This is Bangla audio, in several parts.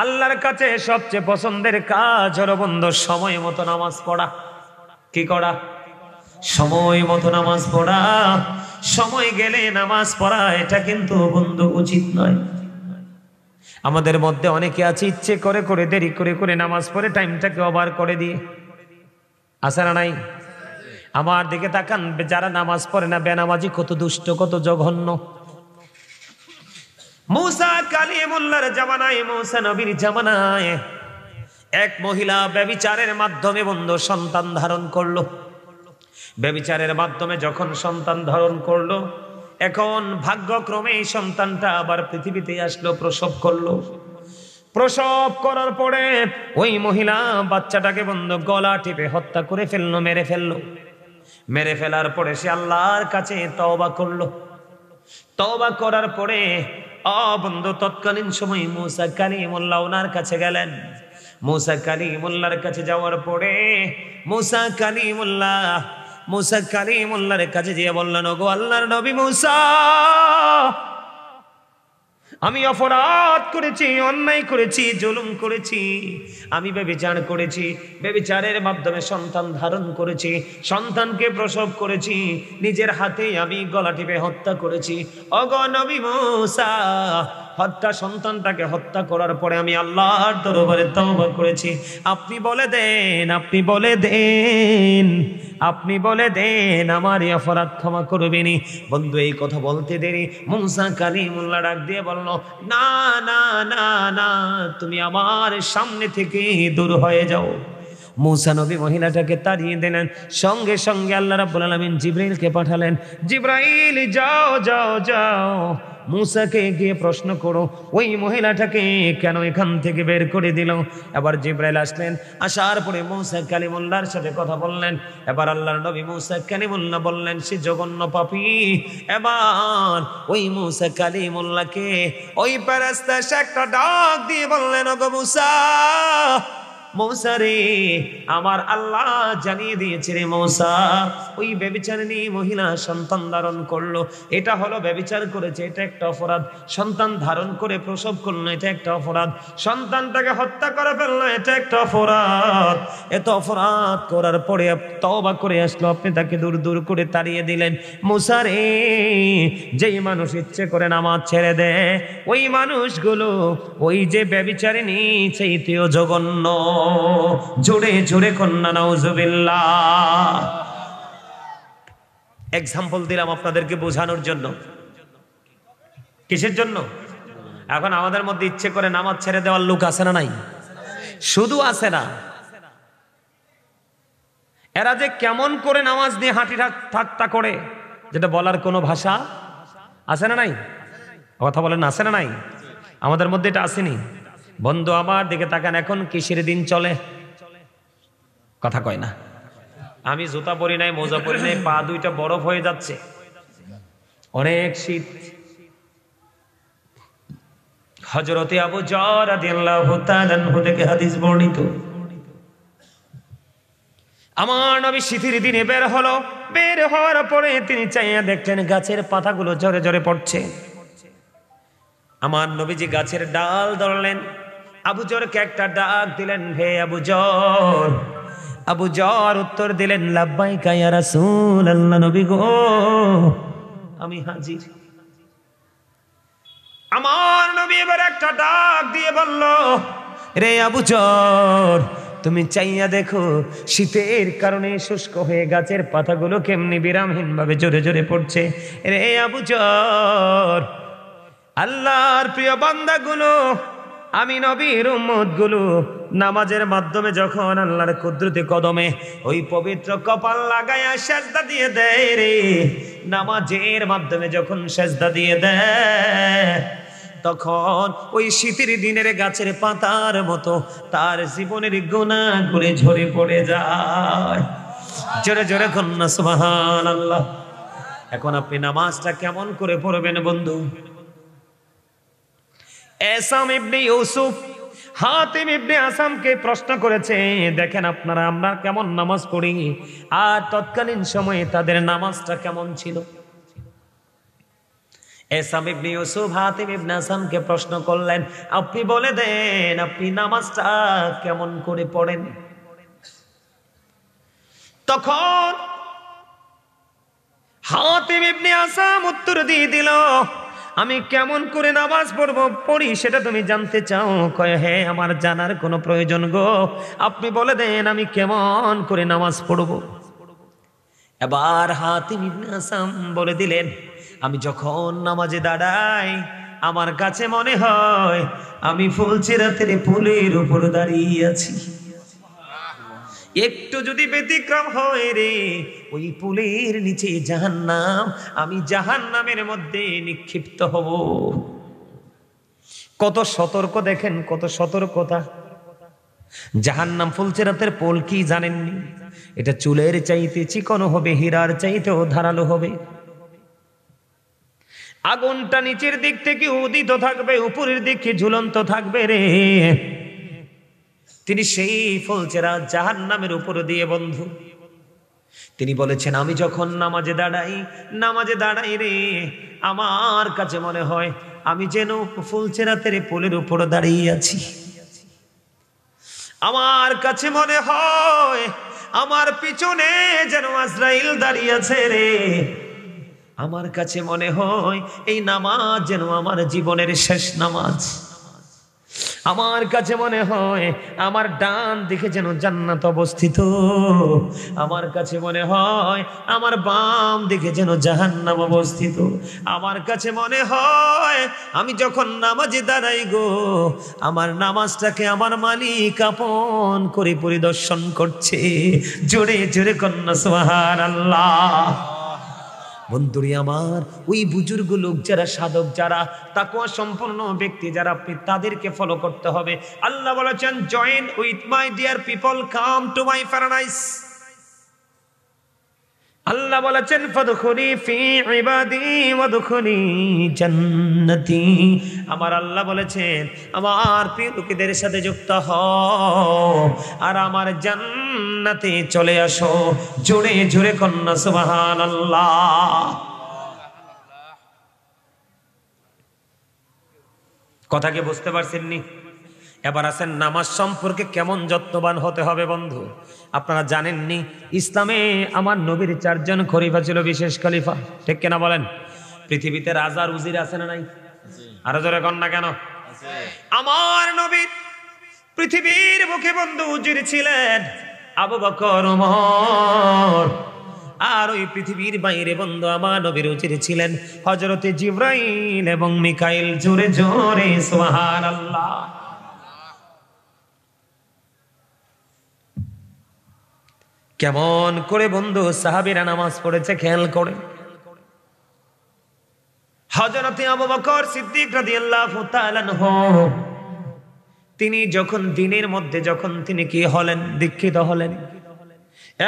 আল্লাহর কাছে সবচেয়ে পছন্দের কাজ হলো বন্ধু সময় মতো নামাজ পড়া। কি করা? সময় মতো নামাজ পড়া। সময় গেলে নামাজ পড়া এটা কিন্তু বন্ধু উচিত নয়। আমাদের মধ্যে অনেকে আছে ইচ্ছে করে করে দেরি করে করে নামাজ পড়ে টাইমটাকে ওভার করে দিয়ে। আছে না নাই? আমার দিকে তাকান, যারা নামাজ পড়ে না বেনামাজি কত দুষ্ট কত জঘন্য। মুসা কালিমুল্লাহর জামানায়, মুসা নবীর জামানায় এক মহিলা ব্যভিচারের মাধ্যমে বন্ধু সন্তান ধারণ করলো। ব্যভিচারের মাধ্যমে যখন সন্তান ধারণ করলো, এখন ভাগ্যক্রমে এই সন্তানটা আবার পৃথিবীতে আসলো, প্রসব করলো। প্রসব করার পরে ওই মহিলা বাচ্চাটাকে বন্ধু গলা টিপে হত্যা করে ফেললো, মেরে ফেললো। মেরে ফেলার পরে সে আল্লাহর কাছে তওবা করলো। তওবা করার পরে বন্ধু তৎকালীন সময় মুসা কালিমুল্লাহ ওনার কাছে গেলেন। মুসা কালিমুল্লাহর কাছে যাওয়ার পরে মুসা কালিমুল্লাহর কাছে গিয়ে বললেন, ওগো আল্লাহর নবী মুসা, আমি অপরাধ করেছি, অন্যায় করেছি, জুলুম করেছি, আমি ব্যভিচার করেছি, ব্যভিচারের মাধ্যমে সন্তান ধারণ করেছি, সন্তানকে প্রসব করেছি, নিজের হাতে আমি গলা টিপে হত্যা করেছি। ওগো নবী মুসা, সন্তানটাকে হত্যা করার পরে আমি আল্লাহর দরবারে তওবা করেছি। আপনি বলে দেন, আপনি বলে দেন আমার এই অপরাধ ক্ষমা করবেনি। বন্ধু এই কথা বলতে দেরি মুসা কালিমুল্লাহ ডাক দিয়ে বলল, না না না না, তুমি আমার সামনে থেকে দূর হয়ে যাও। মুসা নবী মহিলাটাকে তাড়িয়ে দিলেন। সঙ্গে সঙ্গে আল্লাহ রাব্বুল আলামিন জিবরাইলকে পাঠালেন। জিবরাইল, যাও যাও যাও, মুসাকে গিয়ে প্রশ্ন করো ওই মহিলাটাকে কেন এখান থেকে বের করে দিল। এবার জিবরাইল আসলেন, আসার পরে মুসা কালিমুল্লাহর সাথে কথা বললেন। এবার আল্লাহর নবী মুসা কালিমুল্লাহ বললেন সে জঘন্য পাপী। এবার ওই মুসা কালিমুল্লাহকে ওই ফেরেশতা একটা ডাক দিয়ে বললেন, ওগো মুসা, মুসা রে, আমার আল্লাহ জানিয়ে দিয়েছে রে মুসা, ওই ব্যভিচারিণী মহিলা সন্তান ধারণ করলো, এটা হলো ব্যভিচার করেছে, এটা একটা অপরাধ। সন্তান ধারণ করে প্রসব করলো, এটা একটা অপরাধ। সন্তানটাকে হত্যা করে ফেললো, এটা একটা অপরাধ। এত অপরাধ করার পরে তওবা করে আসলো, আপনি তাকে দূর দূর করে তাড়িয়ে দিলেন। মুসা রে, যেই মানুষ ইচ্ছে করে নামাজ ছেড়ে দেয়, ওই মানুষগুলো ওই যে ব্যভিচারিণী চাইতেও জঘন্য। জোরে জোরে কন্যা নাউজুবিল্লাহ। এক্সাম্পল দিলাম আপনাদেরকে বোঝানোর জন্য। কিসের জন্য? এখন আমাদের মধ্যে ইচ্ছে করে নামাজ ছেড়ে দেওয়ার লোক আছে না নাই? শুধু আছে না, এরা যে কেমন করে নামাজ নিয়ে হাঁটি ঠাট্টা করে, যেটা বলার কোনো ভাষা আছে না নাই? কথা বলেন, আছে না নাই? আমাদের মধ্যে এটা আসেনি। বন্ধু আমার দিকে তাকান, এখন কিসের দিন চলে? কথা কয় না। আমি জুতা পরি নাই, মোজা পরি নাই, পা দুইটা বরফ হয়ে যাচ্ছে, অনেক শীত। হযরতে আবু যর রাদিয়াল্লাহু তাআলা আনহু থেকে হাদিস বর্ণিত, আমার নবী শীতের দিনে বের হলো। বের হওয়ার পরে তিনি চাইয়া দেখলেন গাছের পাতাগুলো ঝরে ঝরে পড়ছে। আমার নবীজি গাছের ডাল ধরলেন, আবু যরকে একটা ডাক দিলেন, হে আবু যর। আবু যর উত্তর দিলেন, লাব্বাইকা ইয়া রাসূলুল্লাহ, নবী গো আমি হাজির। আমার নবী এবার একটা ডাক দিয়ে বলল, রে আবু যর, তুমি চাইয়া দেখো শীতের কারণে শুষ্ক হয়ে গাছের পাতাগুলো কেমনি বিরামহীন ভাবে জোরে জোরে পড়ছে। রে আবু যর, আল্লাহর প্রিয় বান্দাগুলো, আমি নবীর উম্মতগুলো নামাজের মাধ্যমে যখন আল্লাহর কুদরতি কদমে ওই পবিত্র কপাল লাগায়া সেজদা দিয়ে দেয় রে, নামাজের মাধ্যমে যখন সেজদা দিয়ে দেয়, তখন ওই শীতের দিনের গাছের পাতার মতো তার জীবনের গুনাহগুলো ঝরে পড়ে যায়। জোরে জোরে কন্যা সুবহানাল্লাহ। এখন আপনি নামাজটা কেমন করে পড়বেন বন্ধু? এসাম ইবনে ইউসুফ হাতিম ইবনে আসামকে প্রশ্ন করেছে, দেখেন আপনারা আমরা কেমন নামাজ পড়ি, আর তৎকালীন সময়ে তাদের নামাজটা কেমন ছিল। এসাম ইবনে ইউসুফ হাতিম ইবনে আসামকে প্রশ্ন করলেন, আপনি বলে দেন আপনি নামাজটা কেমন করে পড়েন? তখন হাতিম ইবনে আসাম উত্তর দিয়ে দিল, আমি কেমন করে নামাজ পড়ি সেটা তুমি জানতে চাও? কয় হ্যাঁ, আমার জানার কোনো প্রয়োজন গো, আপনি বলে দেন আমি কেমন করে নামাজ পড়ব। এবার হাতিম ইবনে আসাম বলে দিলেন, আমি যখন নামাজে দাঁড়াই আমার কাছে মনে হয় আমি ফুলচেরাতের ফুলের উপর দাঁড়িয়ে আছি। একটু যদি ব্যতিক্রম হয় রে, ওই ফুলের নিচে জাহান্নাম, আমি জাহান্নামের মধ্যে নিক্ষিপ্ত হব। কত সতর্ক দেখেন, কত সতর্কতা। জাহান্নাম ফুলচেরাতের ফুল কি জানেননি? এটা চুলের চাইতে চিকন হবে, হীরার চাইতেও ধারালো হবে। আগুনটা নিচের দিক থেকে উদিত থাকবে, উপরের দিকে ঝুলন্ত থাকবে রে। তিনি সেই ফুলচেরা জাহান্নামের উপর দিয়ে বন্ধু, তিনি বলেছেন আমি যখন নামাজে দাঁড়াই রে, আমার কাছে মনে হয় আমি যেন ফুলচেরাতের ফুলের উপর দাঁড়িয়ে আছি। আমার কাছে মনে হয় আমার পিছনে যেন আজরাইল দাঁড়িয়ে আছে রে। আমার কাছে মনে হয় এই নামাজ যেন আমার জীবনের শেষ নামাজ। আমার কাছে মনে হয় আমার ডান দিকে যেন জান্নাত অবস্থিত। আমার কাছে মনে হয় আমার বাম দিকে যেন জাহান্নাম অবস্থিত। আমার কাছে মনে হয় আমি যখন নামাজে দাঁড়াই গো, আমার নামাজটাকে আমার মালিক আপন করে পরিদর্শন করছে। জোরে জোরে কন্যা সুবহানাল্লাহ। বন্ধুরি আমার, ওই বুজুর্গ লোক যারা, সাধক যারা, তাকওয়া সম্পন্ন ব্যক্তি যারা, আপনি তাদেরকে ফলো করতে হবে। আল্লাহ বলেছেন, join with my dear people, come to my paradise. আল্লাহ বলেছেন, ফাদখুলি ফি ইবাদি ওয়াদখুলি জান্নাতি। আমার আল্লাহ বলেছেন, আমার প্রিয় লোকেদের সাথে যুক্ত হও আর আমার জান্নাতে চলে আসো। জোরে জোরে কন্যা সুবহানাল্লাহ। কথা কি বুঝতে পারছেননি? এবার আছেন নামাজ সম্পর্কে কেমন যত্নবান হতে হবে বন্ধু। আপনারা জানেননি ইসলামে আমার নবীর 4 জন খলিফা ছিল, বিশেষ খলিফা, ঠিক কিনা বলেন? পৃথিবীতে রাজার উজির আছে না নাই? আরো জোরে কন না কেন? আমার নবী পৃথিবীর মুখে বন্ধু উজির ছিলেন আবু বকর, ওমর। আর ওই পৃথিবীর বাইরে বন্ধু আমার নবীর উজির ছিলেন হযরতে জিবরাইল এবং মিকাইল। জোরে জোরে সুবহানাল্লাহ। কেমন করে বন্ধু সাহাবীরা নামাজ পড়েছে খেয়াল করে। হযরতে আবু বকর সিদ্দিক রাদিয়াল্লাহু তাআলা আনহু, তিনি যখন দিনের মধ্যে তিনি কি হলেন, দীক্ষিত হলেন,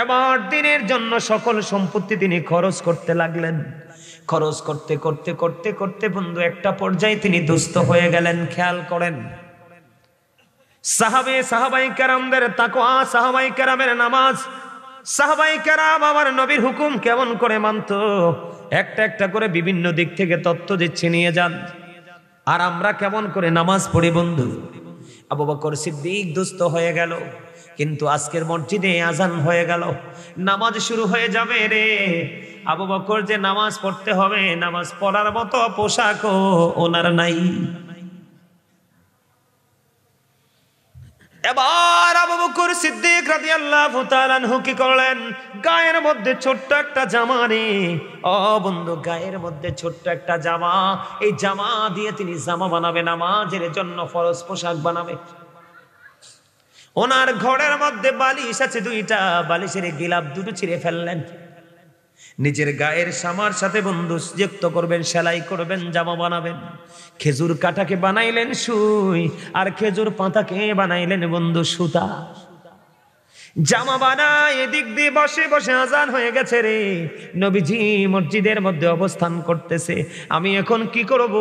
এবার দিনের জন্য সকল সম্পত্তি তিনি খরচ করতে লাগলেন। খরচ করতে করতে করতে করতে বন্ধু একটা পর্যায়ে তিনি দুস্থ হয়ে গেলেন। খেয়াল করেন, সাহাবাই কেরামদের তাকওয়া, সাহাবাই কেরামের নামাজ, সাহাবাই কেরাম আমার নবীর হুকুম কেমন করে মানত, একটা একটা করে বিভিন্ন দিক থেকে তথ্য দিচ্ছে, নিয়ে যান। আর আমরা কেমন করে নামাজ পড়ি বন্ধু? আবু বকর সিদ্দিক দুস্থ হয়ে গেল, কিন্তু আজকের মসজিদে আজান হয়ে গেল, নামাজ শুরু হয়ে যাবে রে। আবু বকর যে নামাজ পড়তে হবে, নামাজ পড়ার মতো পোশাকও ওনার নাই। এবার আবু বকর সিদ্দিক রাদিয়াল্লাহু তাআলা আনহু কি করলেন? গায়ের মধ্যে ছোট্ট একটা জামা রে, ও বন্ধু, গায়ের মধ্যে ছোট্ট একটা জামা, এই জামা দিয়ে তিনি জামা বানাবে, নামাজের জন্য ফরজ পোশাক বানাবে। ওনার ঘরের মধ্যে বালিশ আছে 2টা, বালিশের গিলাপ 2টো ছিঁড়ে ফেললেন। নিজের গায়ের সামার সাথে বন্ধু যুক্ত করবেন, সেলাই করবেন, জামা বানাবেন। খেজুর কাটাকে বানাইলেন সুই, আর খেজুর পাতাকে বানাইলেন বন্ধু সুতা। জামা বানায় এদিক দিয়ে বসে বসে আজান হয়ে গেছে রে। নবীজি মসজিদের মধ্যে অবস্থান করতেছে। আমি এখন কি করব?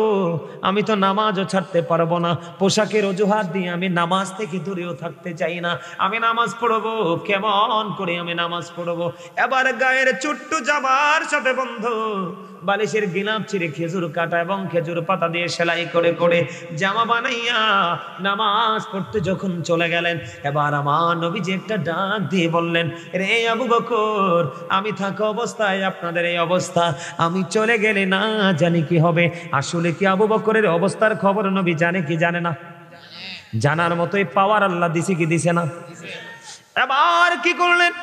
আমি তো নামাজও ছাড়তে পারবো না, পোশাকের অজুহাত দিয়ে আমি নামাজ থেকে দূরেও থাকতে চাই না। আমি নামাজ পড়বো কেমন করে? আমি নামাজ পড়বো। এবার গায়ের ছোট্ট জামার সাথে বন্ধু বালিশের গিলাপ ছিঁড়ে খেজুর কাটা এবং খেজুর পাতা দিয়ে সেলাই করে করে জামা বানাইয়া নামাজ পড়তে যখন চলে গেলেন, এবার আমার নবীজি একটা ডাক দিয়ে বললেন, রে আবু বকর, আমি থাকা অবস্থায় আপনাদের এই অবস্থা, আমি চলে গেলে না জানি কি হবে। আসলে কি আবু বকরের অবস্থার খবর নবী জানে কি জানে না? জানার মতোই পাওয়ার আল্লাহ দিছে কি দিছে না? এবার কি করলেন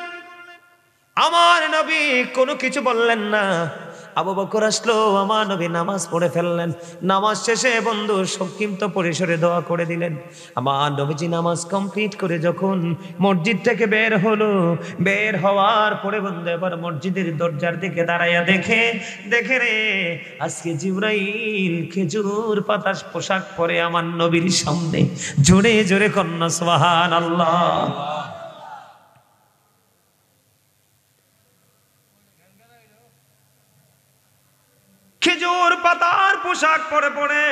আমার নবী? কোনো কিছু বললেন না। আবু বকর আসলো, আমার নবী নামাজ পড়ে ফেললেন। নামাজ শেষে বন্ধু সংক্ষিপ্ত পরিসরে দোয়া করে দিলেন। আমার নবীজি নামাজ কমপ্লিট করে যখন মসজিদ থেকে বের হলো, বের হওয়ার পরে বন্ধু এবার মসজিদের দরজার দিকে দাঁড়াইয়া দেখে রে, আজকে জিবরাইল খেজুর পাতা পোশাক পরে আমার নবীর সামনে। জোরে জোরে কন্যা সুবহানাল্লাহ। খেজুর পাতার পোশাক পরে পরে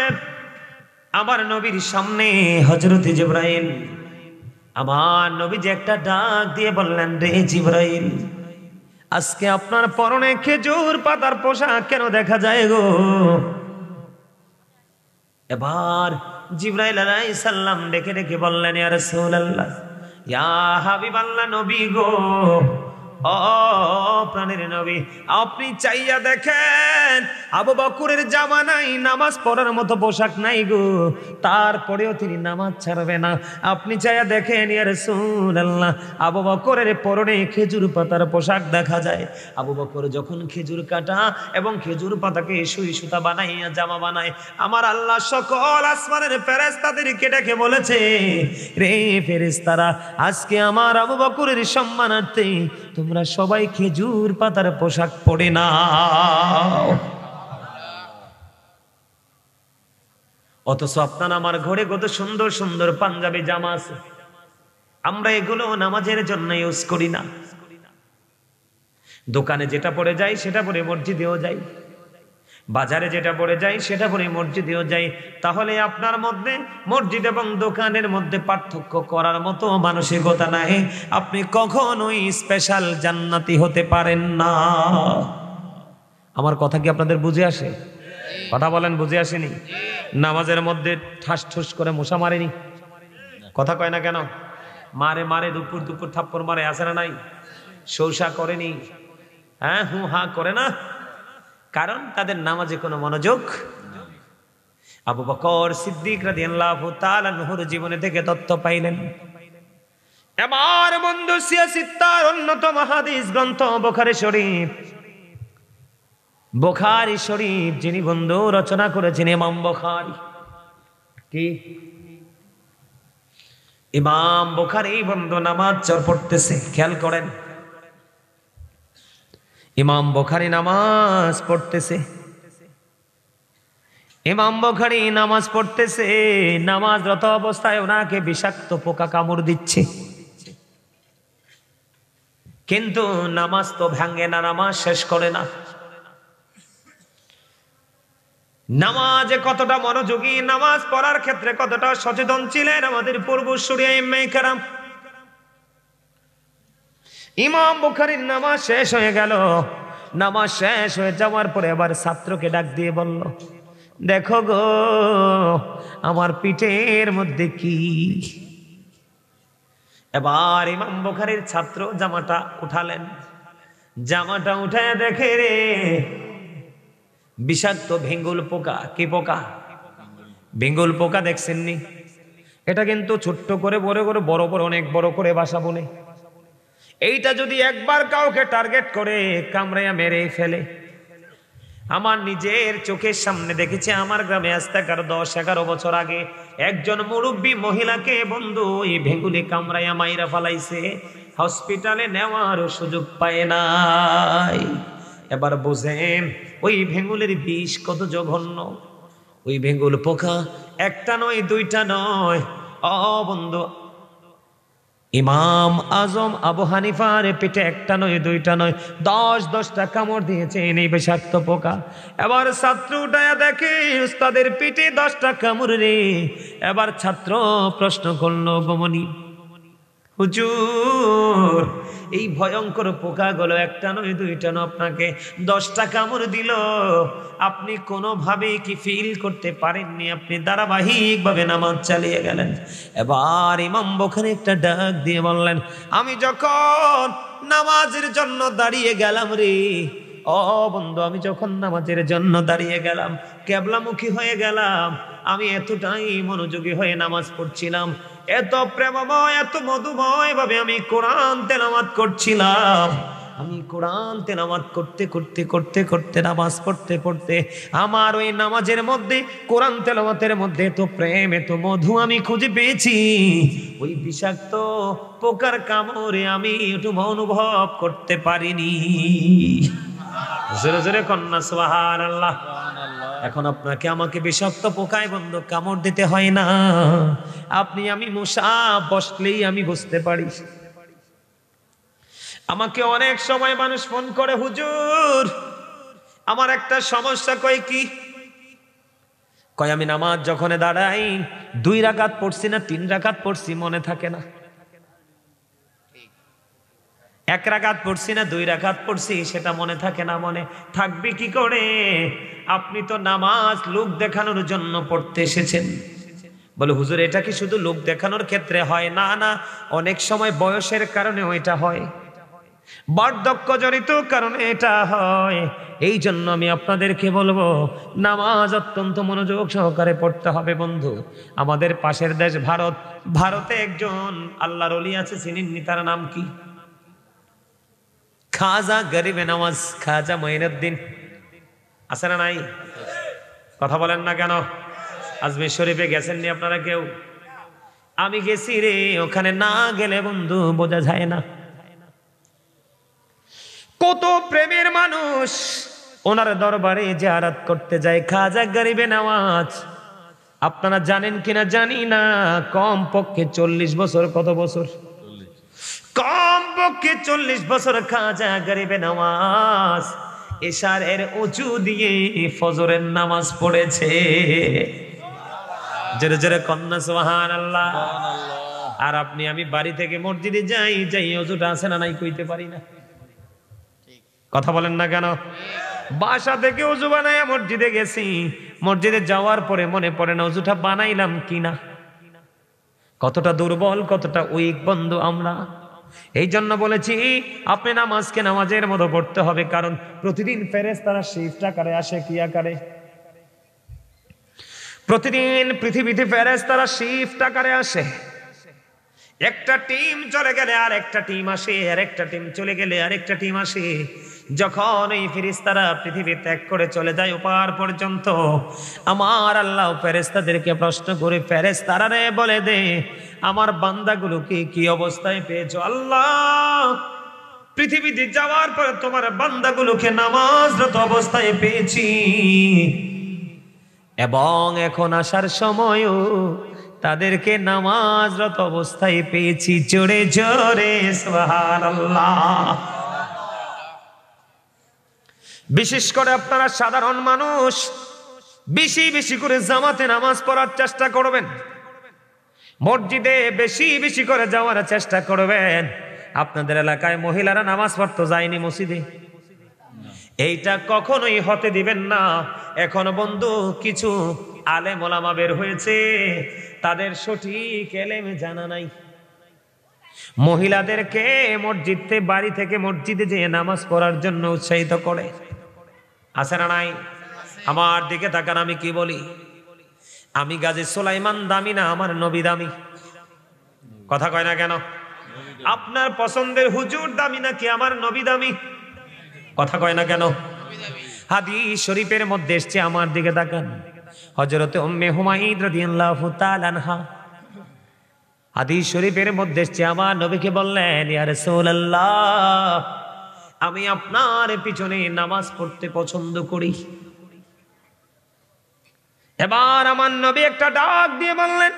আমার নবীর সামনে হযরত জিবরাইল। আমার নবী যে একটা ডাক দিয়ে বললেন, রে জিবরাইল, আজকে আপনার পরনে খেজুর পাতার পোশাক কেন দেখা যায় গো? এবার জিবরাইল আলাইহিস সালাম ডেকে ডেকে বললেন, ইয়া রাসূলুল্লাহ, ইয়া হাবিবাল্লাহ, নবী গো, ও প্রাণের নবী, আপনি চাইয়া দেখেন আবু বকরের জামা নাই, নামাজ পড়ার মতো পোশাক নাই গো, তারপরেও তিনি নামাজ ছাড়বে না। আপনি চাইয়া দেখেন ইয়া রাসূলুল্লাহ, আবু বকরের পরনে খেজুর পাতার পোশাক দেখা যায়। আবু বকর যখন খেজুর কাটা এবং খেজুর পাতাকে সুই সুতা বানাইয়া জামা বানায়, আমার আল্লাহ সকল আসমানের ফেরেশতাদেরকে ডেকে বলেছে, রে ফেরেশতারা, আজকে আমার আবু বকরের সম্মানার্থে তোমরা সবাই খেজুর পাতার পোশাক পরে নাও। অথচ আপনার আমার ঘরে কত সুন্দর সুন্দর পাঞ্জাবি জামা আছে, আমরা এগুলো নামাজের জন্য ইউজ করি না। দোকানে যেটা পরে যাই সেটা পরে মসজিদেও যাই, বাজারে যেটা পরে যাই সেটা পরে মসজিদেও যাই। তাহলে আপনার মধ্যে মসজিদ এবং দোকানের মধ্যে পার্থক্য করার মতো মানসিকতা নাই, আপনি কখনোই স্পেশাল জান্নাতি হতে পারেন না। আমার কথা কি আপনাদের বুঝে আসে? কথা বলেন, বুঝে আসেনি? নামাজের মধ্যে ঠাস ঠুস করে মশা মারেনি? কথা কয় না কেন? মারে মারে, দুপুর দুপুর থাপ্পড় মারে, আসে না নাই? শৌসা করেনি, হ্যাঁ হু হা করে না, কারণ তাদের নামাজে কোনো মনোযোগ। আবু বকর সিদ্দিক রাদিয়াল্লাহু তাআলা আনহুর জীবনে থেকে তথ্য পাইলেন। এবার বন্ধু সিয়াসিত্তার অন্যতম হাদিস গ্রন্থ বুখারী শরীফ, বুখারী শরীফ যিনি বন্ধু রচনা করেছেন ইমাম বুখারী। কি ইমাম বুখারী বন্ধু নামাজ পড়তেছে, খেয়াল করেন, ইমাম বুখারী নামাজ পড়তেছে, ইমাম বুখারী নামাজ পড়তেছে, নামাজরত অবস্থায় ওনাকে বিষাক্ত পোকা কামড় দিচ্ছে, কিন্তু নামাজ তো ভাঙে না, নামাজ শেষ করে না। নামাজে কতটা মনোযোগী, নামাজ পড়ার ক্ষেত্রে কতটা সচেতন ছিলেন আমাদের পূর্বসূরি আইম্মায়ে কেরাম। ইমাম বুখারীর নামাজ শেষ হয়ে গেল। নামাজ শেষ হয়ে যাওয়ার পরে আবার ছাত্রকে ডাক দিয়ে বলল, দেখো গো আমার পিঠের মধ্যে কি। এবার ইমাম বুখারীর ছাত্র জামাটা উঠালেন, জামাটা উঠায় দেখে রে বিষাক্ত ভেঙ্গুল পোকা। কি পোকা? ভেঙ্গুল পোকা। দেখছেননি? এটা কিন্তু ছোট্ট করে বড় করে বড় বড় অনেক বড় করে বাসা বনে। এইটা যদি একবার কাউকে টার্গেট করে কামড়াইয়া মেরে ফেলে। আমার নিজের চোখের সামনে দেখেছি, আমার গ্রামে আজ থেকে 10-11 বছর আগে একজন মুরব্বী মহিলাকে বন্ধু এই ভেঙ্গুলি কামড়াইয়া মাইরা ফালাইছে, হসপিটালে নেওয়ার সুযোগ পায় নাই। এবার বুঝেন ওই ভেঙ্গুলের বিষ কত জঘন্য। ওই ভেঙ্গুল পোকা একটা নয়, দুইটা নয়, ও বন্ধু, ইমাম আজম আবু হানিফার পেটে একটা নয়, দুইটা নয়, 10-10টা কামড় দিয়েছে এই বিষাক্ত পোকা। এবার ছাত্র উঠায়া দেখে উস্তাদের পিঠে 10টা কামড় রে। এবার ছাত্র প্রশ্ন করলো, গমনি হুজুর এই ভয়ঙ্কর পোকাগুলো একটা নয় দুইটা নয়, আপনাকে 10টা কামড় দিল, আপনি কোনোভাবেই কি ফিল করতে পারেননি, আপনি ধারাবাহিকভাবে নামাজ চালিয়ে গেলেন। এবার ইমাম বুখারী একটা ডাক দিয়ে বললেন, আমি যখন নামাজের জন্য দাঁড়িয়ে গেলাম রে, ও বন্ধু, আমি যখন নামাজের জন্য দাঁড়িয়ে গেলাম, কেবলামুখী হয়ে গেলাম, আমি এতটাই মনোযোগী হয়ে নামাজ পড়ছিলাম, এত প্রেমময় এত মধুময় ভাবে আমি কোরআন তেলাওয়াত করছিলাম। আমি কোরআন তেলাওয়াত করতে করতে করতে করতে নামাজ পড়তে পড়তে আমার ওই নামাজের মধ্যে কোরআন তেলাওয়াতের মধ্যে তো প্রেম এত মধু আমি খুঁজে পেয়েছি, ওই বিষাক্ত পোকার কামড়ে আমি একটু অনুভব করতে পারিনি। জোরে জোরে কন্যা সুবহানাল্লাহ। এখন আপনাকে আমাকে বিষাক্ত পোকায় বন্ধ কামড় দিতে হয় না, আপনি আমি মশা বসলেই আমি বুঝতে পারি। আমাকে অনেক সময় মানুষ ফোন করে, হুজুর আমার একটা সমস্যা। কয় কি? কয় আমি নামাজ যখন দাঁড়াই 2 রাকাত পড়ছি না 3 রাকাত পড়ছি মনে থাকে না, 1 রাকাত পড়ছি না 2 রাকাত পড়ছি সেটা মনে থাকে না। মনে থাকবে কি করে? আপনি তো নামাজ লোক দেখানোর জন্য পড়তে এসেছেন। বলে হুজুর এটা কি শুধু লোক দেখানোর ক্ষেত্রে হয়? না না, অনেক সময় বয়সের কারণে এটা হয়, বার্ধক্যজনিত কারণে এটা হয়। এই জন্য আমি আপনাদেরকে বলবো নামাজ অত্যন্ত মনোযোগ সহকারে পড়তে হবে। বন্ধু, আমাদের পাশের দেশ ভারত, ভারতে একজন আল্লাহর ওলি আছে, চিনেননি? তার নাম কি? খাজা গরিবে নওয়াজ, খাজা মঈনুদ্দিন। আছে না নাই? কথা বলেন না কেন? আজমির শরীফে গেছেননি আপনারা কেউ? আমি গেছি রে, ওখানে না গেলে বন্ধু বোঝা যায় না কত প্রেমের মানুষ ওনার দরবারে জিয়ারত করতে যায়। খাজা গরিবে নওয়াজ আপনারা জানেন কিনা জানি না, কম পক্ষে 40 বছর। কত বছর? কম পক্ষে 40 বছর খাজা গরিবে নওয়াজ এশারের উঁচু দিয়ে ফজরের নামাজ পড়েছে। জোরে জোরে কন্যা সুবহানাল্লাহ। আর আপনি আমি বাড়ি থেকে মসজিদে যাই, যাই ওযুটা আছে না নাই কইতে পারি না। কথা বলেন না কেন? বাসা থেকে ওযু বানাইয়া মসজিদে গেছি, মসজিদে যাওয়ার পরে মনে পড়ে না ওযুটা বানাইলাম কিনা। কতটা দুর্বল, কতটা উইক বন্ধু আমরা। এই জন্য বলেছি আপনি নামাজকে নামাজের মতো পড়তে হবে, কারণ প্রতিদিন ফেরেশতারা শিফট আকারে আসে। কি আকারে? প্রতিদিন পৃথিবীতে ফেরেশতারা শিফট আকারে আসে। একটা টিম চলে গেলে আর একটা টিম আসে, আর একটা টিম চলে গেলে আর একটা টিম আসে। যখন এই ফেরেশতারা পৃথিবী ত্যাগ করে চলে যায় ওপার পর্যন্ত, আমার আল্লাহ ফেরেশতাদেরকে প্রশ্ন করে, ফেরেশতারা রে বলে দে আমার বান্দাগুলোকে কি অবস্থায় পেয়েছো? আল্লাহ পৃথিবীতে যাওয়ার পর তোমার বান্দাগুলোকে নামাজরত অবস্থায় পেয়েছি, এবং এখন আসার সময়ও তাদেরকে নামাজরত অবস্থায় পেয়েছি। জোরে জোরে সুবহানাল্লাহ। বিশেষ করে আপনারা সাধারণ মানুষ বেশি বেশি করে জামাতে নামাজ পড়ার চেষ্টা করবেন, মসজিদে বেশি বেশি করে যাওয়ার চেষ্টা করবেন। আপনাদের এলাকায় মহিলারা নামাজ পড়তে যায়নি মসজিদে, এইটা কখনোই হতে দিবেন না। এখন বন্ধু কিছু আলেম ওলামা বের হয়েছে, তাদের সঠিক এলেম জানা নাই। মহিলাদেরকে মসজিদে, বাড়ি থেকে মসজিদে যেয়ে নামাজ পড়ার জন্য উৎসাহিত করে। আছে না নাই? আমার দিকে তাকান, আমি কি বলি? আমি গাজী সুলাইমান দামি না আমার নবী দামি? কথা কয় না কেন? আপনার পছন্দের হুজুর দামি নাকি আমার নবী দামি? কথা কয় না কেন? হাদিস শরীফের মধ্যে এসেছে, আমার দিকে তাকান, হযরতে উম্মে হুমাইদ রাদিয়াল্লাহু তাআলা আনহা হাদিস শরীফের মধ্যে এসেছে, আমার নবীকে বললেন, ইয়া রাসূলুল্লাহ আমি আপনার পিছনে নামাজ পড়তে পছন্দ করি। এবার আমার নবী একটা ডাক দিয়ে বললেন,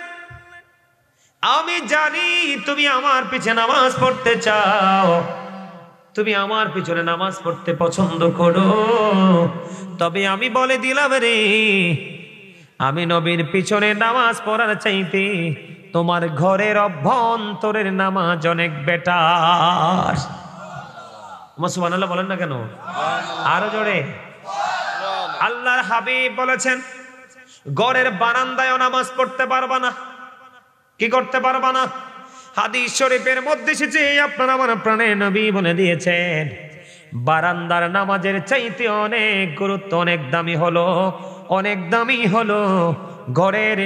আমি জানি তুমি আমার পিছনে নামাজ পড়তে চাও, তুমি আমার পিছনে নামাজ পড়তে পছন্দ করো, তবে আমি বলে দিলাম রে, আমি নবীর পিছনে নামাজ পড়ার চাইতে তোমার ঘরের অভ্যন্তরের নামাজ অনেক বেটার। সুবহানাল্লাহ বলেন না কেন? আরো জোরে। আল্লাহর হাবিব বলেছেন ঘরের বারান্দায় নামাজ পড়তে পারবা না। কি করতে পারবা না? হাদিস শরীফের মধ্যে এসেছে আপনার আমার প্রাণের নবী বলে দিয়েছেন বারান্দার নামাজের চাইতে অনেক গুরুত্ব, অনেক দামি হলো, অনেক দামি হলো ঘরের।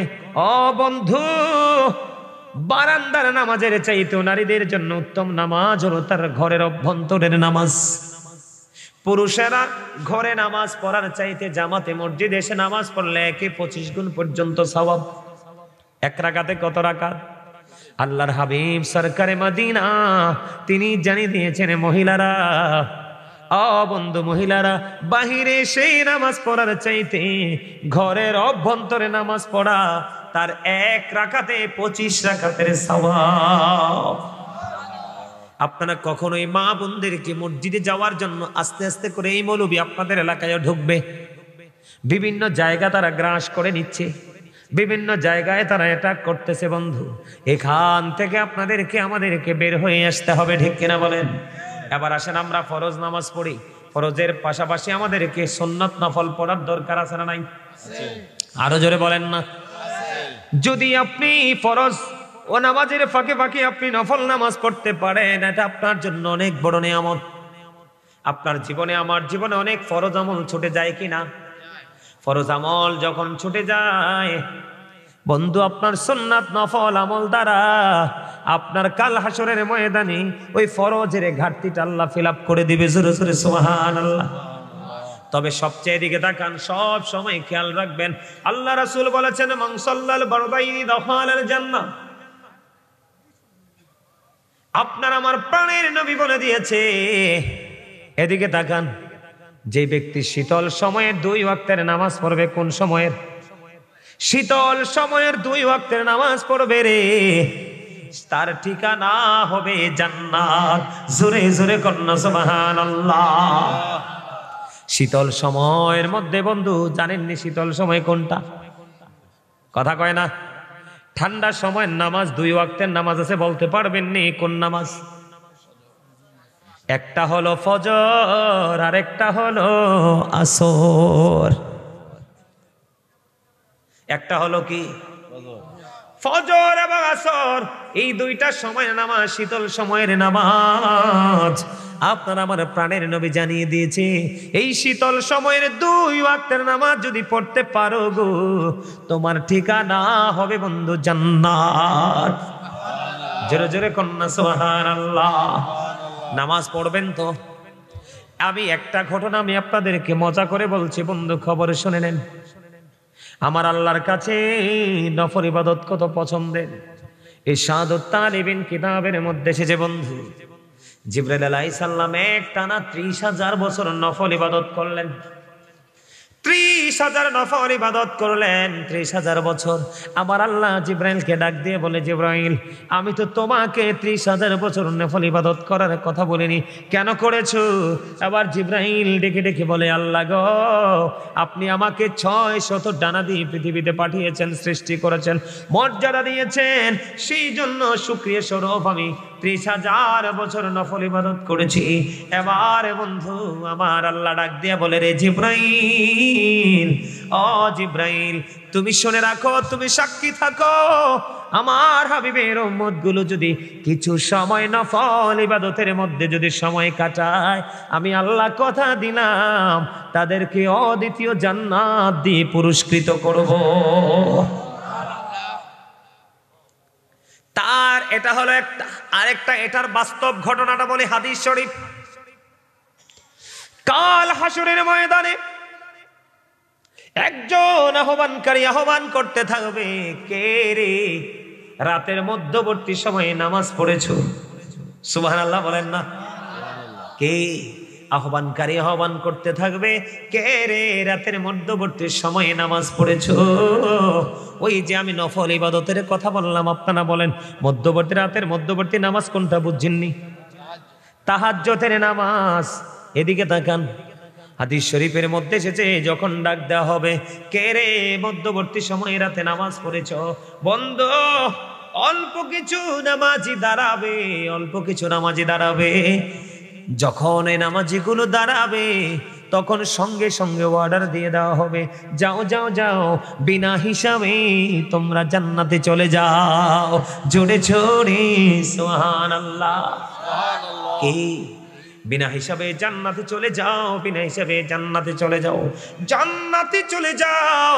ও বন্ধু, বারান্দার নামাজের চাইতে নারীদের জন্য উত্তম নামাজ হলো তার ঘরের অভ্যন্তরের নামাজ। পুরুষেরা ঘরে নামাজ পড়ার চাইতে জামাতে মসজিদে এসে নামাজ পড়লে 25 গুণ পর্যন্ত সওয়াব। এক রাকাতে কত রাকাত? আল্লাহর হাবিব সরকারে মদিনা তিনি জানিয়ে দিয়েছেন মহিলারা, ও বন্ধু মহিলারা, বাহিরে সেই নামাজ পড়ার চাইতে ঘরের অভ্যন্তরে নামাজ পড়া তার এক রাকাতে 25 রাকাতের সওয়াব। আপনারা কখনোই মা বোনদেরকে মসজিদে যাওয়ার জন্য আস্তে আস্তে করে, এই মৌলবী আপনাদের এলাকায় ঢুকবে, বিভিন্ন জায়গা তারা গ্রাস করে নিচ্ছে, বিভিন্ন জায়গায় তারা এটা করতেছে। বন্ধু, এখান থেকে আপনাদেরকে আমাদেরকে বের হয়ে আসতে হবে, ঠিক কিনা বলেন? এবার আসেন আমরা ফরজ নামাজ পড়ি, ফরজের পাশাপাশি আমাদেরকে সুন্নাত নফল পড়ার দরকার আছে না নাই? আরো জোরে বলেন না। যদি আপনি ফরজ ও নামাজের ফাঁকে ফাঁকে আপনি নফল নামাজ পড়তে পারেন, এটা আপনার জন্য অনেক বড় নিয়ামত। আপনার জীবনে আমার জীবনে অনেক ফরজ আমল ছুটে যায় কিনা? ফরজ আমল যখন ছুটে যায় বন্ধু, আপনার সুন্নাত নফল আমল দ্বারা আপনার কাল হাসরের ময়দানে ওই ফরজের ঘাটতিটা আল্লাহ ফিল আপ করে দিবে। জোরে জোরে সুবহানাল্লাহ। তবে সবচেয়ে দিকে তাকান, সব সময় খেয়াল রাখবেন, আল্লাহ রাসূল বলেছেন মান সাল্লাল বারদাইনি দাখালাল জান্নাহ। আপনার আমার প্রাণের নবী বলে দিয়েছে, এদিকে তাকান, যে ব্যক্তি শীতল সময়ের 2 ওয়াক্তের নামাজ পড়বে, কোন সময়ের? শীতল সময়ের 2 ওয়াক্তের নামাজ পড়বে রে, তার ঠিকানা হবে জান্নাত। জোরে জোরে কন্যা সুবহানাল্লাহ। শীতল সময়ের মধ্যে বন্ধু জানেননি শীতল সময় কোনটা? কথা কয় না। ঠান্ডা সময়ের নামাজ 2 ওয়াক্তের নামাজ আছে, বলতে পারবেন নি কোন নামাজ? একটা হলো ফজর আর একটা হলো আসর। একটা হলো কি? ফজর এবং আসর, এই 2টা সময়ের নামাজ শীতল সময়ের নামাজ। আপনার আমার প্রাণের নবী জানিয়ে দিয়েছে, এই শীতল সময়ের 2 ওয়াক্তের নামাজ যদি পড়তে পারো গো, তোমার ঠিকানা হবে বন্ধু জান্নাত। জোরে জোরে কন্যা সুবহানাল্লাহ। নামাজ পড়বেন তো? আমি একটা ঘটনা আমি আপনাদেরকে মজা করে বলছি বন্ধু, খবর শুনে নেন। আমার আল্লাহর কাছে নফল ইবাদত কত পছন্দের। ইরশাদুত তালিবিন কিতাবের মধ্যে এসেছে বন্ধু, জিবরাইল আলাইহিস সালাম একটানা 30,000 বছর নফল ইবাদত করলেন। 30,000 নফল ইবাদত করলেন, 30,000 বছর। আমার আল্লাহ জিবরাইলকে ডাক দিয়ে বলে, জিবরাইল, আমি তো তোমাকে 30,000 বছর নফল ইবাদত করার কথা বলিনি, কেন করেছো? আবার জিবরাইল ডেকে ডেকে বলে, আল্লাহ গো, আপনি আমাকে 600 ডানা দিয়ে পৃথিবীতে পাঠিয়েছেন, সৃষ্টি করেছেন, মর্যাদা দিয়েছেন, সেই জন্য শুকরিয়া স্বরূপ আমি 30,000 বছর নফল ইবাদত করেছি। এবার বন্ধু আমার আল্লাহ ডাক দিয়া বলে, রে জিবরাইল, ও জিবরাইল, তুমি শুনে রাখো, তুমি সাক্ষী থাকো, আমার হাবিবের উম্মত গুলো যদি কিছু সময় নফল ইবাদতের মধ্যে যদি সময় কাটায়, আমি আল্লাহ কথা দিলাম তাদেরকে অদ্বিতীয় জান্নাত দিয়ে পুরস্কৃত করব। তার এটা হলো একটা। আরেকটা এটার বাস্তব ঘটনাটা বলি, হাদিস শরীফ। কাল হাসরের ময়দানে একজন আহ্বানকারী আহ্বান করতে থাকবে, কে রে রাতের মধ্যবর্তী সময়ে নামাজ পড়েছো? সুবহানাল্লাহ বলেন না। কে? আহ্বানকারী আহ্বান করতে থাকবে, কে রে রাতের মধ্যবর্তী সময়ে নামাজ পড়েছো? ওই যে আমি নফল ইবাদতের কথা বললাম, আপনারা বলেন মধ্যবর্তী রাতের মধ্যবর্তী নামাজ কোনটা? বুঝছেননি? তাহাজ্জুদের নামাজ। এদিকে তাকান, হাদিস শরীফের মধ্যে এসেছে, যখন ডাক দেওয়া হবে, কে রে মধ্যবর্তী সময়ে রাতে নামাজ পড়েছো? বন্ধু অল্প কিছু নামাজি দাঁড়াবে, অল্প কিছু নামাজি দাঁড়াবে। যখন এই নামাজিগুলো দাঁড়াবে তখন সঙ্গে সঙ্গে অর্ডার দিয়ে দেওয়া হবে, যাও যাও যাও, বিনা হিসাবে তোমরা জান্নাতে চলে যাও। জোরে জোরে সুবহানাল্লাহ। কি বিনা হিসাবে জান্নাতে চলে যাও, বিনা হিসাবে জান্নাতে চলে যাও, জান্নাতে চলে যাও।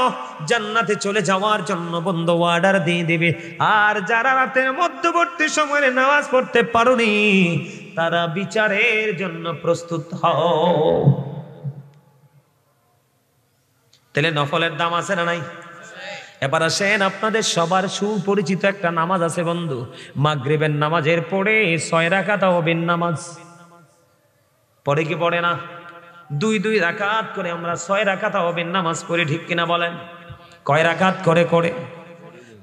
জান্নাতে চলে যাওয়ার জন্য বন্ধু অর্ডার দিয়ে দিবে। আর যারা রাতের মধ্যবর্তী সময়ে নামাজ পড়তে পারোনি তারা বিচারের জন্য প্রস্তুত হও। তাহলে নফলের দাম আছে না নাই? এবার আসেন, আপনাদের সবার সুপরিচিত একটা নামাজ আছে বন্ধু, মাগরিবের নামাজের পরে 6 রাকাত তাওবিন নামাজ পড়ে কি পড়ে না? 2 রাকাত করে আমরা 6 রাকাত তাওবিন নামাজ পড়ি, ঠিক কিনা বলেন? কয় রাকাত করে করে?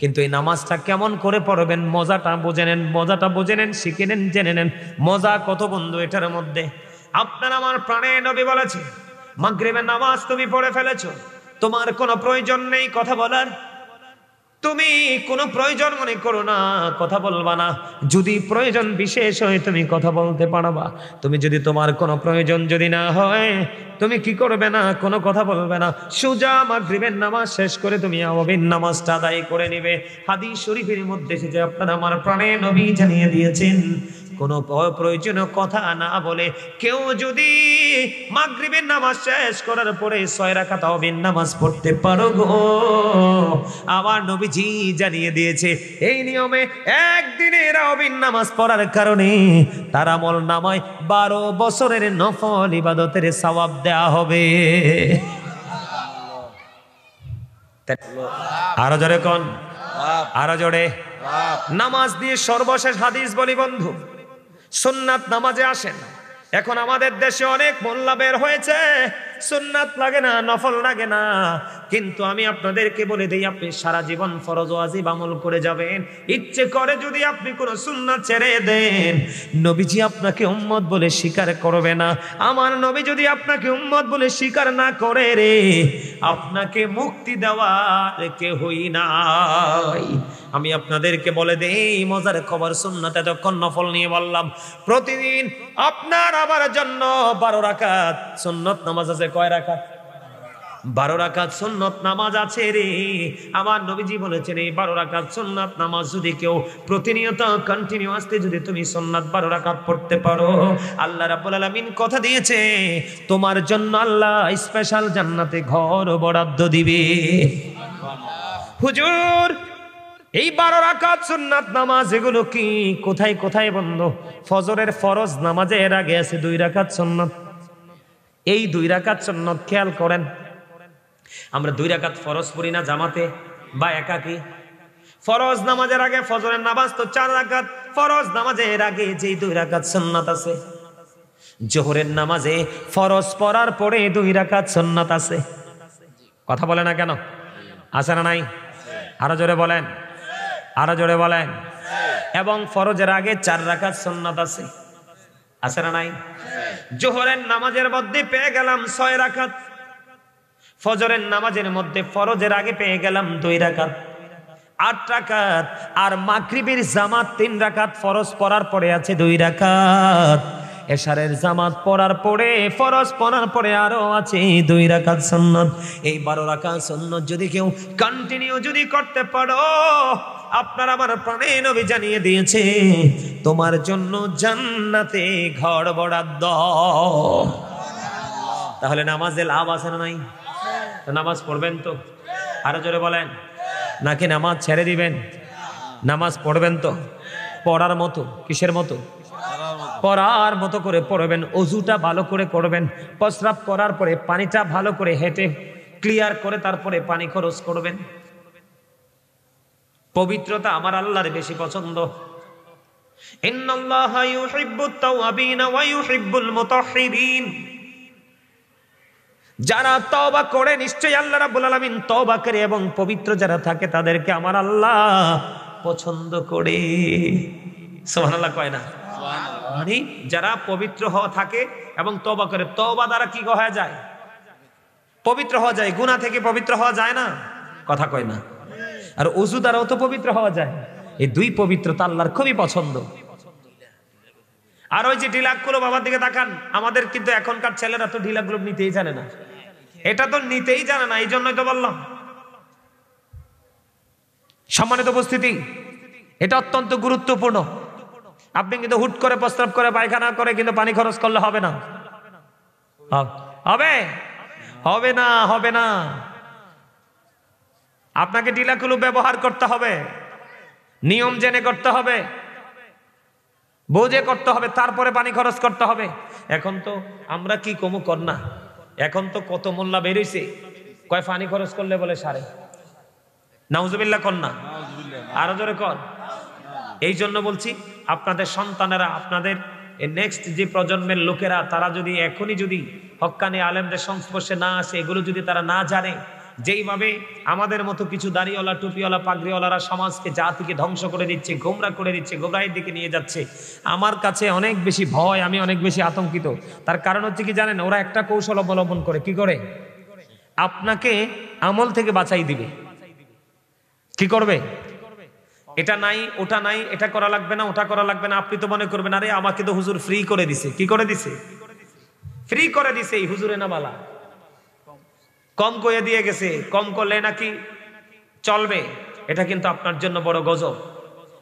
কিন্তু এই নামাজটা কেমন করে পড়বেন মজাটা বুঝে নেন, মজাটা বুঝে নেন, শিখে নেন, জেনে নেন। মজা কত বন্ধু এটার মধ্যে। আপনার আমার প্রাণের নবী বলেছে, মাগরিবের নামাজ তুমি পড়ে ফেলেছো, তোমার কোনো প্রয়োজন নেই কথা বলার, তুমি কোনো প্রয়োজন মনে করো না, কথা বলবা না। যদি প্রয়োজন বিশেষ হয় তুমি কথা বলতে পারবা। তুমি যদি তোমার কোনো প্রয়োজন যদি না হয় তুমি কি করবে না, কোনো কথা বলবে না। সোজা মাগরিবের নামাজ শেষ করে তুমি তাওবিন নামাজটা আদায় করে নেবে। হাদিস শরীফের মধ্যে এসেছে, আপনারা আমার প্রাণের নবী জানিয়ে দিয়েছেন, কোনো প্রয়োজনীয় কথা না বলে কেউ যদি মাগরিবের নামাজ শেষ করার পরে 6 রাকাত তাওবিন নামাজ পড়তে পারো গো, আমার নবীজি জানিয়ে দিয়েছে এই নিয়মে একদিনের তাওবিন নামাজ পড়ার কারণে তার আমল নামায় 12 বছরের নফল ইবাদতের সওয়াব দেয়া হবে। আরো জোরে কোন, আরো জোরে। নামাজ দিয়ে সর্বশেষ হাদিস বলি বন্ধু, সুন্নাত নামাজে আসেন। এখন আমাদের দেশে অনেক মোল্লা বের হয়েছে, সুন্নাত লাগে না, নফল লাগে না। কিন্তু আমি আপনাদেরকে বলে দেই, আপনি সারা জীবন ফরজ ওয়াজিব আমল করে যাবেন, ইচ্ছে করে যদি আপনি কোনো সুন্নাত ছেড়ে দেন, নবীজি আপনাকে উম্মত বলে স্বীকার করবে না। আমার নবী যদি আপনাকে উম্মত বলে স্বীকার না করে রে, আপনাকে মুক্তি দেওয়ার কেউই নাই। আমি আপনাদেরকে বলে দেই মজার খবর, সুন্নাত এতক্ষণ নফল নিয়ে বললাম, প্রতিদিন আপনার আমার জন্য 12 রাকাত সুন্নত নামাজ আছে। কয় রাকাত? 12 রাকাত সুন্নত নামাজ আছে রে। আমার নবীজি বলেছেন এই 12 রাকাত সুন্নত নামাজ যদি কেউ প্রতিনিয়ত কন্টিনিউয়াসলি যদি তুমি সুন্নাত 12 রাকাত পড়তে পারো, আল্লাহ রাব্বুল আলামিন কথা দিয়েছে তোমার জন্য আল্লাহ স্পেশাল জান্নাতে ঘর বরাদ্দ দিবে। হুজুর এই 12 রাকাত সুন্নাত নামাজ এগুলো কি কোথায় কোথায় বন্ধ? ফজরের ফরজ নামাজের আগে আছে 2 রাকাত সুন্নাত। এই 2 রাকাত সুন্নাত খেয়াল করেন, আমরা 2 রাকাত ফরজ পড়ি না জামাতে বা একাকি? ফরজ নামাজের আগে, ফজরের নামাজ তো 4 রাকাত, ফরজ নামাজের আগে যে 2 রাকাত সুন্নাত আছে, জোহরের নামাজে ফরজ পড়ার পরে 2 রাকাত সুন্নাত আছে। কথা বলে না কেন? আছে না নাই? আরো জোরে বলেন, আরো জোরে বলেন। এবং ফরজের আগে 4 রাকাত সুন্নাত আছে, আছে না নাই? জোহরের নামাজের মধ্যে পেয়ে গেলাম 6 রাকাত, ফজরের নামাজের মধ্যে ফরজের আগে পেয়ে গেলাম 2 রাকাত, 8 রাকাত। আর মাগরিবের জামাত 3 রাকাত ফরজ পড়ার পরে আছে 2 রাকাত, এশারের জামাত পড়ার পরে ফরজ পড়ার পরে আরো আছে 2 রাকাত সুন্নাত। এই 12 রাকাত সুন্নাত যদি কেউ কন্টিনিউ যদি করতে পারো, আপনার আমার প্রাণে নবী জানিয়ে দিয়েছে তোমার জন্য জান্নাতে ঘর বরাদ্দ। তাহলে নামাজে লাভ আছে না নাই? নামাজ পড়বেন তো? আরো জোরে বলেন। নাকি নামাজ ছেড়ে দিবেন? নামাজ পড়বেন তো? পড়ার মতো। কিসের মতো? পড়ার মতো করে পড়বেন। অজুটা ভালো করে করবেন, প্রস্রাব করার পরে পানিটা ভালো করে হেঁটে ক্লিয়ার করে তারপরে পানি খরচ করবেন। পবিত্রতা আমার আল্লাহর বেশি পছন্দ। ইন্নাল্লাহা ইউহিব্বুত তাওয়াবিন ওয়া ইউহিব্বুল মুতাহহিরিন। যারা তওবা করে নিশ্চয়ই আল্লাহ রাব্বুল আলামিন তওবা করে এবং পবিত্র যারা থাকে তাদেরকে আমার আল্লাহ পছন্দ করে। সুবহানাল্লাহ কয় না? মানে যারা পবিত্র হওয়া থাকে এবং তওবা করে, তওবা দ্বারা কি হওয়া যায়? পবিত্র হওয়া যায়। গুনাহ থেকে পবিত্র হওয়া যায় না? কথা কয় না। আর ওযু দ্বারাও তো পবিত্র হওয়া যায়। এই দুই পবিত্রতা আল্লাহর খুবই পছন্দ। আর ওই যে ঢিলাগুলো বাবার দিকে তাকান, আমাদের কিন্তু এখনকার ছেলেরা তো ঢিলাগুলো নিতেই জানে না, এটা তো নিতেই জানে না, এই জন্যই তো বললাম। সম্মানিত উপস্থিতি, এটা অত্যন্ত গুরুত্বপূর্ণ। আপনি কিন্তু হুট করে প্রস্রাব করে পায়খানা করে কিন্তু পানি খরচ করলে হবে না, হবে হবে না, হবে না। আপনাকে ঢিলাগুলো ব্যবহার করতে হবে, নিয়ম জেনে করতে হবে, বুঝে করতে হবে, তারপরে পানি খরচ করতে হবে। এখন তো আমরা কি কমু কর না, এখন তো কত মোল্লা বেরিয়েছে, কয় পানি খরচ করলে বলে সারে, নাউজুবিল্লাহ কর না, আরো জোরে কর। এই জন্য বলছি, আপনাদের সন্তানেরা, আপনাদের নেক্সট যে প্রজন্মের লোকেরা, তারা যদি এখনই যদি হক্কানি আলেমদের সংস্পর্শে না আসে, এগুলো যদি তারা না জানে, যেইভাবে আমাদের মতো কিছু দাড়িওয়ালা টুপিওয়ালা পাগড়িওয়ালারা সমাজকে জাতিকে ধ্বংস করে দিচ্ছে, গোমরা করে দিচ্ছে, গোমরাহির দিকে নিয়ে যাচ্ছে, আমার কাছে অনেক বেশি ভয়, আমি অনেক বেশি আতঙ্কিত। তার কারণ হচ্ছে কি জানেন, ওরা একটা কৌশল অবলম্বন করে, কি করে? আপনাকে আমল থেকে বাঁচাই দিবে। কি করবে? এটা নাই, ওটা নাই, এটা করা লাগবে না, ওটা করা লাগবে না। আপনি তো মনে করবেন আরে আমাকে তো হুজুর ফ্রি করে দিছে। কি করে দিছে? ফ্রি করে দিছে। এই হুজুরে না বালা, কম করে দিয়ে গেছে, কম করলে নাকি চলবে। এটা কিন্তু আপনার জন্য বড় গজব।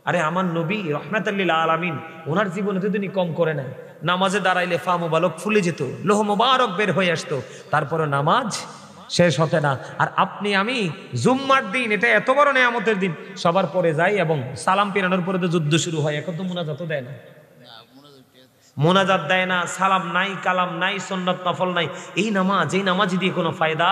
আরে আমার নবী রাহমাতুল লিল আলামিন, ওনার জীবনে তো তিনি কম করে না। নামাজে দাঁড়াইলে ফা মুবারক ফুলে যেত, লোহ মুবারক বের হয়ে আসতো, তারপরে নামাজ শেষ হতে না। আর আপনি আমি জুম্মার দিন, এটা এত বড় নেয়ামতের দিন, সবার পরে যাই এবং সালাম পেরানোর পরে তো যুদ্ধ শুরু হয়। এখন তো মুনাজাত দেয় না, মোনাজাত দেয় না, সালাম নাই, কালাম নাই, সুন্নাত নফল নাই। এই নামাজ, এই নামাজ দিয়ে কোনো ফায়দা